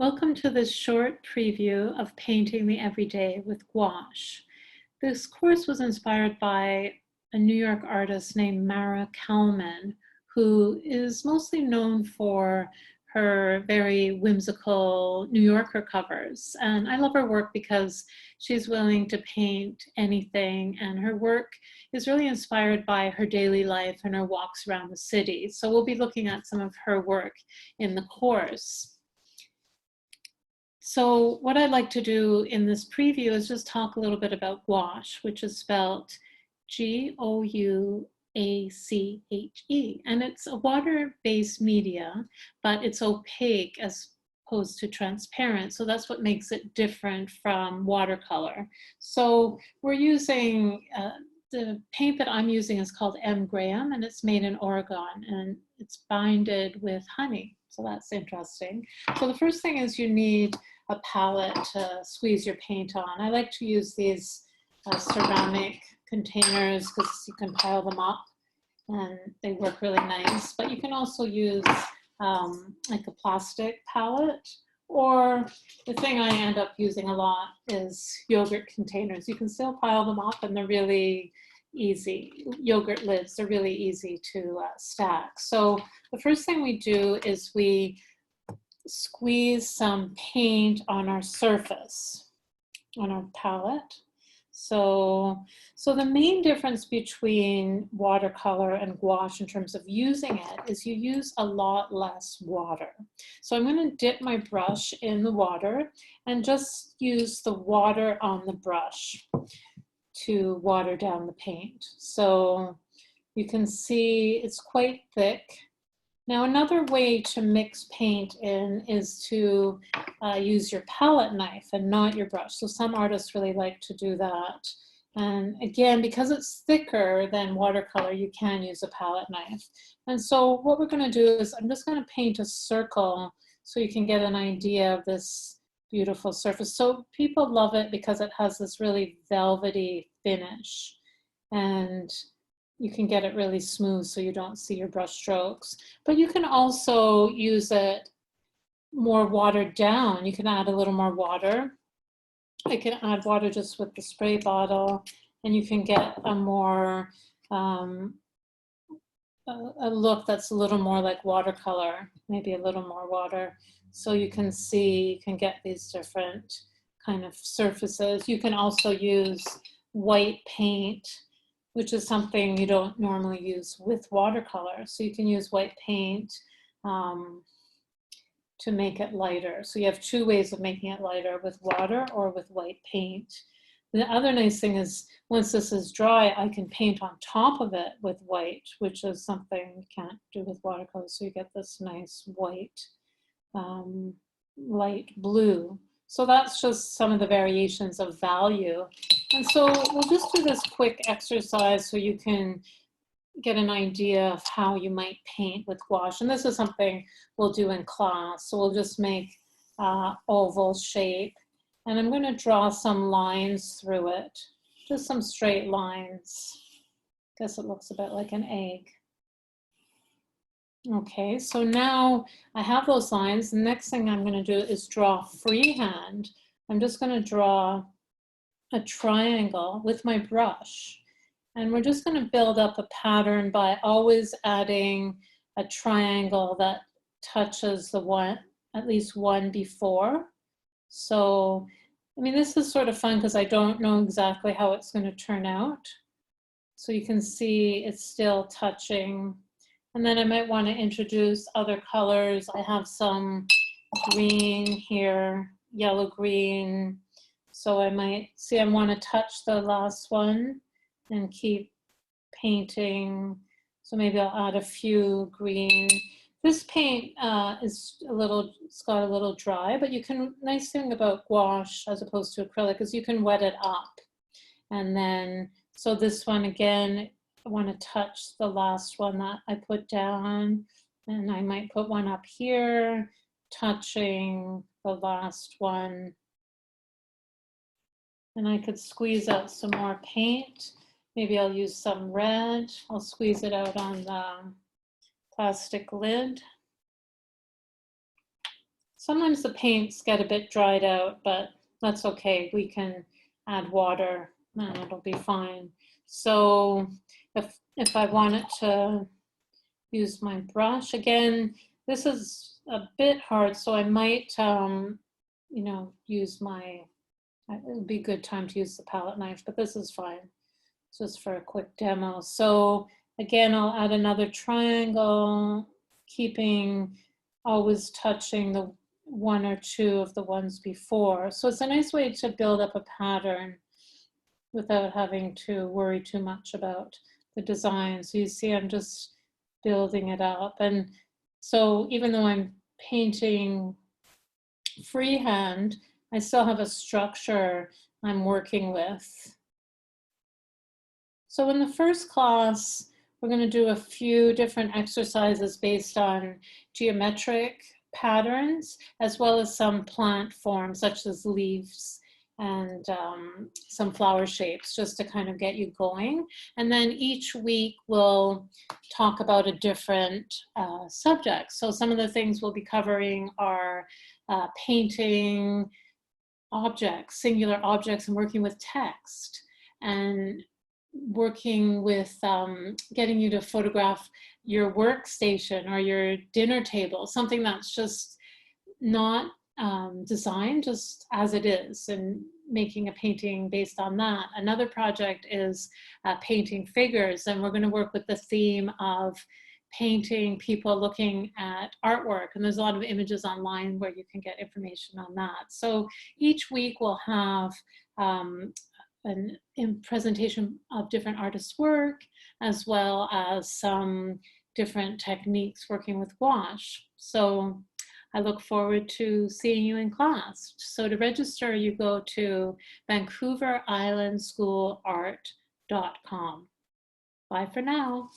Welcome to this short preview of Painting the Everyday with Gouache. This course was inspired by a New York artist named Mara Kalman, who is mostly known for her very whimsical New Yorker covers. And I love her work because she's willing to paint anything, and her work is really inspired by her daily life and her walks around the city. So we'll be looking at some of her work in the course. So what I'd like to do in this preview is just talk a little bit about gouache, which is spelled Gouache. And it's a water-based media, but it's opaque as opposed to transparent. So that's what makes it different from watercolor. So we're using, the paint that I'm using is called M. Graham, and it's made in Oregon, and it's binded with honey. So that's interesting. So the first thing is you need a palette to squeeze your paint on. I like to use these ceramic containers because you can pile them up and they work really nice. But you can also use like a plastic palette, or the thing I end up using a lot is yogurt containers. You can still pile them up and they're really easy. Yogurt lids are really easy to stack. So the first thing we do is we squeeze some paint on our surface, on our palette. So the main difference between watercolor and gouache in terms of using it is you use a lot less water. So I'm going to dip my brush in the water and just use the water on the brush to water down the paint. So you can see it's quite thick. Now, another way to mix paint in is to use your palette knife and not your brush. So some artists really like to do that. And again, because it's thicker than watercolor, you can use a palette knife. And so what we're going to do is I'm just going to paint a circle so you can get an idea of this beautiful surface. So people love it because it has this really velvety finish. And you can get it really smooth so you don't see your brush strokes. But you can also use it more watered down. You can add a little more water. I can add water just with the spray bottle, and you can get a more, a look that's a little more like watercolor, maybe a little more water. So you can see, you can get these different kind of surfaces. You can also use white paint, which is something you don't normally use with watercolor. So you can use white paint to make it lighter. So you have two ways of making it lighter, with water or with white paint. The other nice thing is once this is dry, I can paint on top of it with white, which is something you can't do with watercolor. So you get this nice white, light blue. So that's just some of the variations of value. And so we'll just do this quick exercise so you can get an idea of how you might paint with gouache. And this is something we'll do in class. So we'll just make oval shape. And I'm going to draw some lines through it, just some straight lines. I guess it looks a bit like an egg. Okay, so now I have those lines. The next thing I'm going to do is draw freehand. I'm just going to draw a triangle with my brush. And we're just going to build up a pattern by always adding a triangle that touches the one, at least one before. So, I mean, this is sort of fun because I don't know exactly how it's going to turn out. So you can see it's still touching. And then I might want to introduce other colors. I have some green here, yellow green. So I might see I want to touch the last one and keep painting. So maybe I'll add a few green. This paint is it's got a little dry, but you can, nice thing about gouache as opposed to acrylic is you can wet it up. And then, so this one again, I want to touch the last one that I put down, and I might put one up here, touching the last one. And I could squeeze out some more paint. Maybe I'll use some red. I'll squeeze it out on the plastic lid. Sometimes the paints get a bit dried out, but that's okay. We can add water and it'll be fine. So if I wanted to use my brush again, this is a bit hard, so I might, you know, use my, it would be a good time to use the palette knife, but this is fine. Just for a quick demo. So again, I'll add another triangle, keeping, always touching the one or two of the ones before. So it's a nice way to build up a pattern without having to worry too much about the design. So you see, I'm just building it up. And so even though I'm painting freehand, I still have a structure I'm working with. So in the first class, we're going to do a few different exercises based on geometric patterns, as well as some plant forms, such as leaves and some flower shapes, just to kind of get you going. And then each week we'll talk about a different subject. So some of the things we'll be covering are painting objects, singular objects, and working with text, and working with getting you to photograph your workstation or your dinner table, something that's just not designed, just as it is, and making a painting based on that. Another project is painting figures, and we're going to work with the theme of painting people looking at artwork, and there's a lot of images online where you can get information on that. So each week we'll have an presentation of different artists' work, as well as some different techniques working with gouache. So I look forward to seeing you in class. So to register, you go to VancouverIslandSchoolArt.com. Bye for now.